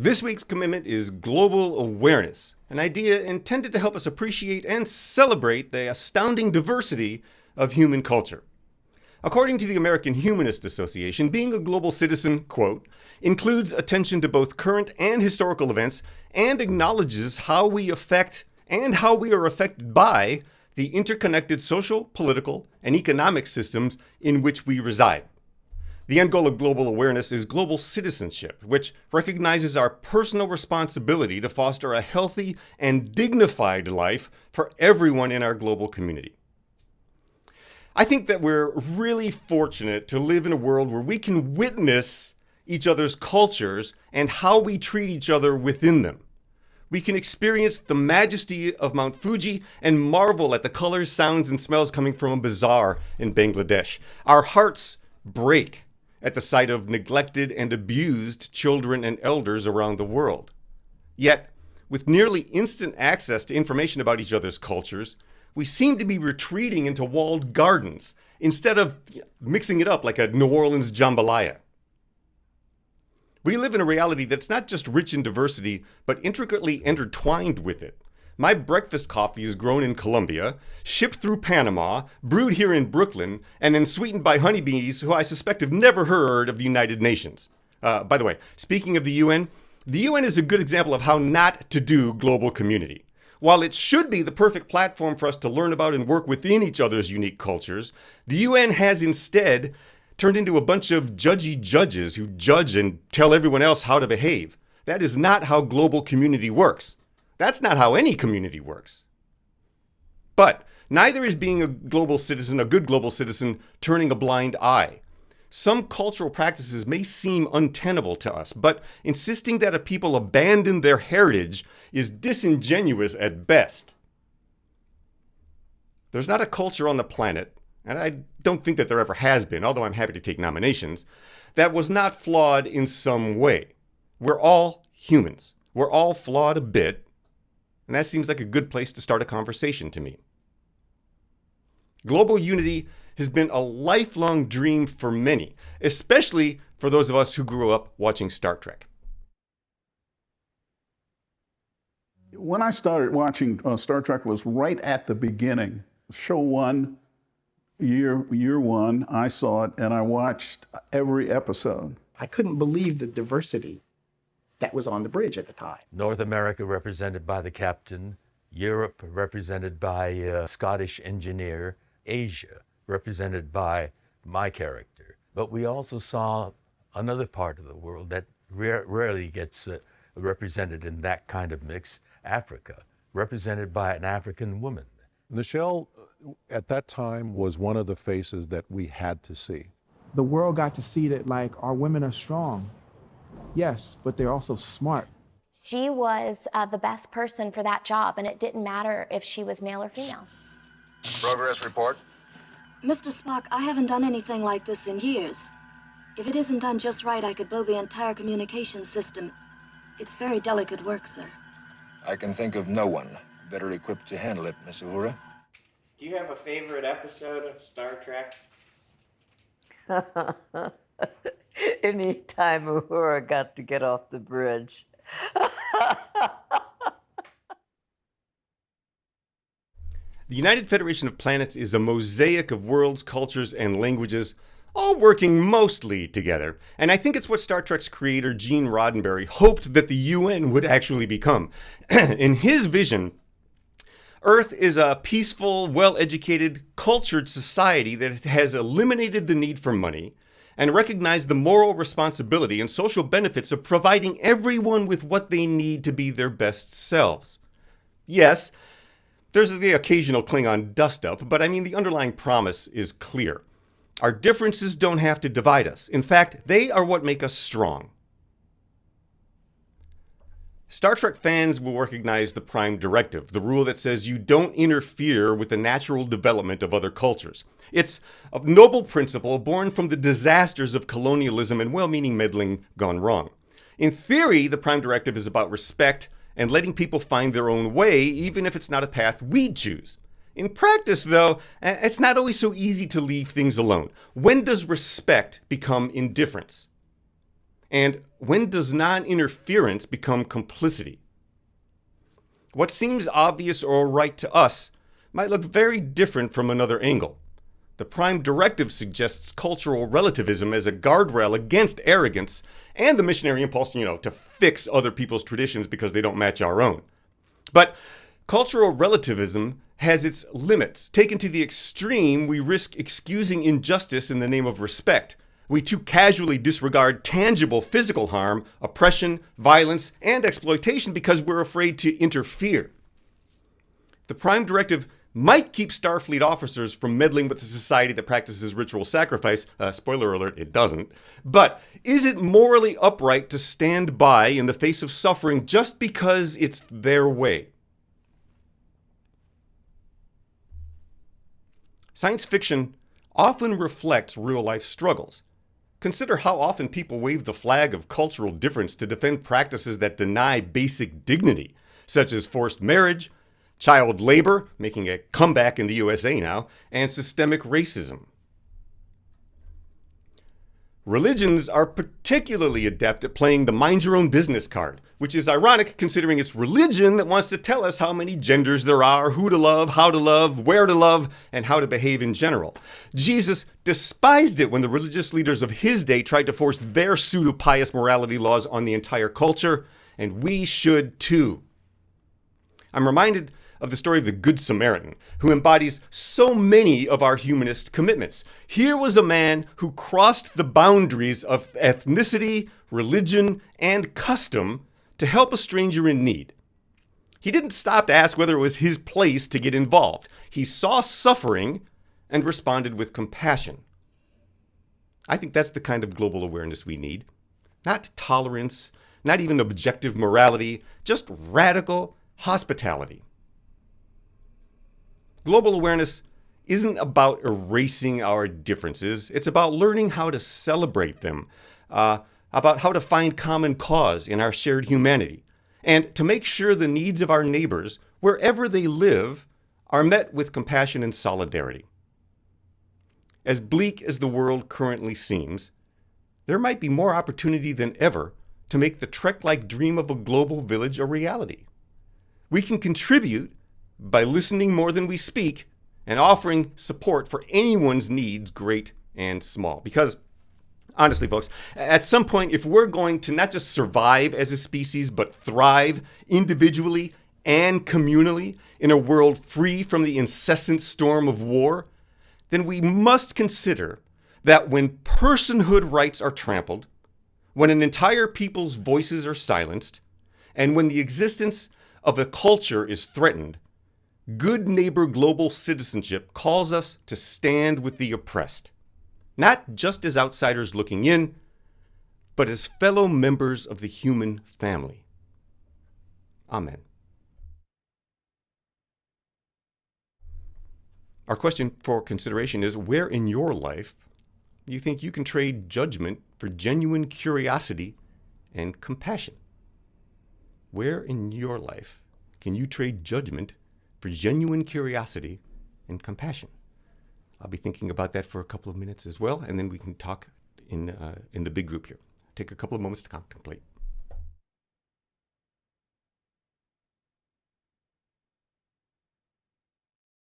This week's commitment is global awareness, an idea intended to help us appreciate and celebrate the astounding diversity of human culture. According to the American Humanist Association, being a global citizen, quote, includes attention to both current and historical events and acknowledges how we affect and how we are affected by the interconnected social, political, and economic systems in which we reside. The end goal of global awareness is global citizenship, which recognizes our personal responsibility to foster a healthy and dignified life for everyone in our global community. I think that we're really fortunate to live in a world where we can witness each other's cultures and how we treat each other within them. We can experience the majesty of Mount Fuji and marvel at the colors, sounds, and smells coming from a bazaar in Bangladesh. Our hearts break at the sight of neglected and abused children and elders around the world. Yet, with nearly instant access to information about each other's cultures, we seem to be retreating into walled gardens instead of mixing it up like a New Orleans jambalaya. We live in a reality that's not just rich in diversity, but intricately intertwined with it. My breakfast coffee is grown in Colombia, shipped through Panama, brewed here in Brooklyn, and then sweetened by honeybees who I suspect have never heard of the United Nations. By the way, speaking of the UN is a good example of how not to do global community. While it should be the perfect platform for us to learn about and work within each other's unique cultures, the UN has instead turned into a bunch of judgy judges who judge and tell everyone else how to behave. That is not how global community works. That's not how any community works. But neither is being a global citizen, a good global citizen, turning a blind eye. Some cultural practices may seem untenable to us, but insisting that a people abandon their heritage is disingenuous at best. There's not a culture on the planet, and I don't think that there ever has been, although I'm happy to take nominations, that was not flawed in some way. We're all humans. We're all flawed a bit, and that seems like a good place to start a conversation to me. Global unity has been a lifelong dream for many, especially for those of us who grew up watching Star Trek. When I started watching Star Trek was right at the beginning. Show one, year one, I saw it, and I watched every episode. I couldn't believe the diversity that was on the bridge at the time. North America represented by the captain, Europe represented by a Scottish engineer, Asia represented by my character. But we also saw another part of the world that rarely gets represented in that kind of mix, Africa, represented by an African woman. Nichelle, at that time, was one of the faces that we had to see. The world got to see that, like, our women are strong. Yes, but they're also smart. She was the best person for that job, and it didn't matter if she was male or female. Progress report. Mr. Spock, I haven't done anything like this in years. If it isn't done just right, I could blow the entire communication system. It's very delicate work, sir. I can think of no one better equipped to handle it, Miss Uhura. Do you have a favorite episode of Star Trek? Anytime Uhura got to get off the bridge. The United Federation of Planets is a mosaic of worlds, cultures, and languages, all working mostly together. And I think it's what Star Trek's creator, Gene Roddenberry, hoped that the UN would actually become. In his vision, Earth is a peaceful, well-educated, cultured society that has eliminated the need for money and recognized the moral responsibility and social benefits of providing everyone with what they need to be their best selves. Yes, there's the occasional Klingon dust-up, but I mean the underlying promise is clear. Our differences don't have to divide us. In fact, they are what make us strong. Star Trek fans will recognize the Prime Directive, the rule that says you don't interfere with the natural development of other cultures. It's a noble principle born from the disasters of colonialism and well-meaning meddling gone wrong. In theory, the Prime Directive is about respect and letting people find their own way, even if it's not a path we'd choose. In practice, though, it's not always so easy to leave things alone. When does respect become indifference? And when does non-interference become complicity? What seems obvious or right to us might look very different from another angle. The Prime Directive suggests cultural relativism as a guardrail against arrogance and the missionary impulse, to fix other people's traditions because they don't match our own. But cultural relativism has its limits. Taken to the extreme, we risk excusing injustice in the name of respect. We too casually disregard tangible physical harm, oppression, violence, and exploitation because we're afraid to interfere. The Prime Directive might keep Starfleet officers from meddling with a society that practices ritual sacrifice. Spoiler alert, it doesn't. But is it morally upright to stand by in the face of suffering just because it's their way? Science fiction often reflects real-life struggles. Consider how often people wave the flag of cultural difference to defend practices that deny basic dignity, such as forced marriage, child labor, making a comeback in the USA now, and systemic racism. Religions are particularly adept at playing the mind your own business card, which is ironic considering it's religion that wants to tell us how many genders there are, who to love, how to love, where to love, and how to behave in general. Jesus despised it when the religious leaders of his day tried to force their pseudo-pious morality laws on the entire culture, and we should too. I'm reminded of the story of the Good Samaritan, who embodies so many of our humanist commitments. Here was a man who crossed the boundaries of ethnicity, religion, and custom to help a stranger in need. He didn't stop to ask whether it was his place to get involved. He saw suffering and responded with compassion. I think that's the kind of global awareness we need. Not tolerance, not even objective morality, just radical hospitality. Global awareness isn't about erasing our differences. It's about learning how to celebrate them, about how to find common cause in our shared humanity, and to make sure the needs of our neighbors, wherever they live, are met with compassion and solidarity. As bleak as the world currently seems, there might be more opportunity than ever to make the Trek-like dream of a global village a reality. We can contribute by listening more than we speak and offering support for anyone's needs, great and small. Because, honestly, folks, at some point, if we're going to not just survive as a species, but thrive individually and communally in a world free from the incessant storm of war, then we must consider that when personhood rights are trampled, when an entire people's voices are silenced, and when the existence of a culture is threatened, good neighbor global citizenship calls us to stand with the oppressed, not just as outsiders looking in, but as fellow members of the human family. Amen. Our question for consideration is, where in your life do you think you can trade judgment for genuine curiosity and compassion? Where in your life can you trade judgment for genuine curiosity and compassion? I'll be thinking about that for a couple of minutes as well, and then we can talk in the big group here. Take a couple of moments to contemplate.